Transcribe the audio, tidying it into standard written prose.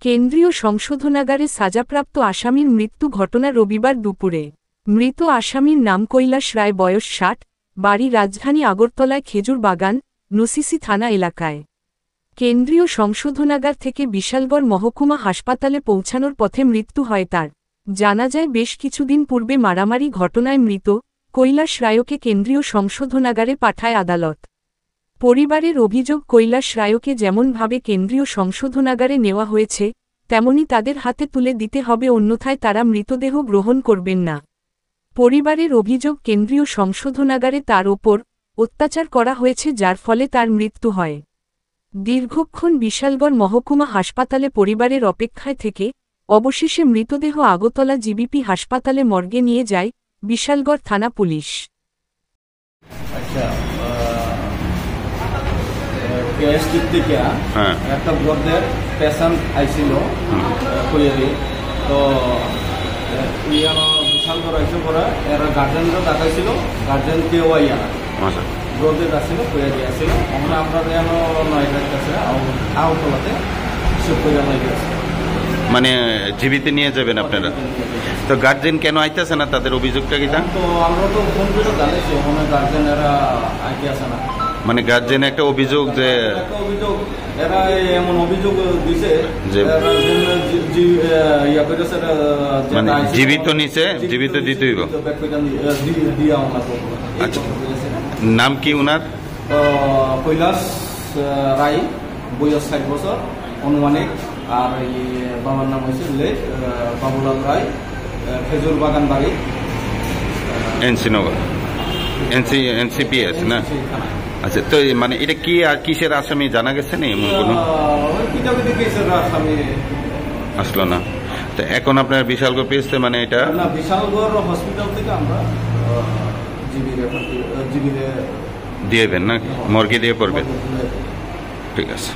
কেন্দ্রীয় সংশোধনাগারে সাজাপ্রাপ্ত আসামির মৃত্যু ঘটনা রবিবার দুপুরে। মৃত আসামির নাম কৈলাস রায়, বয়স ৬০, বাড়ি রাজধানী আগরতলায় খেজুর বাগান, নুসিসি থানা এলাকায়। কেন্দ্রীয় সংশোধনাগার থেকে বিশালগড় মহকুমা হাসপাতালে পৌঁছানোর পথে মৃত্যু হয় তার। জানা যায় বেশ কিছুদিন পূর্বে মারামারি ঘটনায় মৃত কৈলাস রায়কে কেন্দ্রীয় সংশোধনাগারে পাঠায় আদালত। পরিবারের অভিযোগ, কৈলাস রায়কে যেমনভাবে কেন্দ্রীয় সংশোধনাগারে নেওয়া হয়েছে তেমনি তাদের হাতে তুলে দিতে হবে, অন্যথায় তারা মৃতদেহ গ্রহণ করবেন না। পরিবারের অভিযোগ, কেন্দ্রীয় সংশোধনাগারে তার ওপর অত্যাচার করা হয়েছে, যার ফলে তার মৃত্যু হয়। দীর্ঘক্ষণ বিশালগড় মহকুমা হাসপাতালে পরিবারের অপেক্ষায় থেকে অবশেষে মৃতদেহ আগরতলা জিবিপি হাসপাতালে মর্গে নিয়ে যায় বিশালগড় থানা পুলিশ। একটা ব্লডের পেশেন্ট আইছিল কইয়ারি, তো বিশালগড় আইসে পরে এরা গার্জেনরা দেখাইছিল, গার্জেন কেউ আইয়া ব্লডের আসছিল কইয়ারি আসছিল। আমরা আমরা যেন নয়টার কাছে আউতলাতে সব কইয়া লাগে আছে, মানে জীবিত নিয়ে যাবেন আপনারা। তো গার্জেন কেন আইতেছে না, তাদের অভিযোগটা কি? তো আমরা তো ফোন করে জানাইছি, ওখানে গার্জেনেরা আইতে আসে না। মানে গার্জেন একটা অভিযোগ যে এরা এমন অভিযোগ দিছে যে মানে জীবিত নিচে জীবিত দিতে হইব। আচ্ছা, নাম কি উনার? কৈলাস রায়, বয়স ৬০ বছর অনুমানিক। আর এই বাবার নাম হয়েছে বাবুলাল রায়, খেজুর বাগান বাড়ি, এনসি নগর, এনসিপিএস না? আচ্ছা, তো মানে এটা কি আর কিসের আসামি জানা গেছে না? এমন কোনো আসলো না। তো এখন আপনার বিশালগড় পেয়েছে, মানে এটা বিশালগড় হসপিটাল থেকে আমরা দিয়েবেন না, মর্গে দিয়ে করবেন? ঠিক আছে।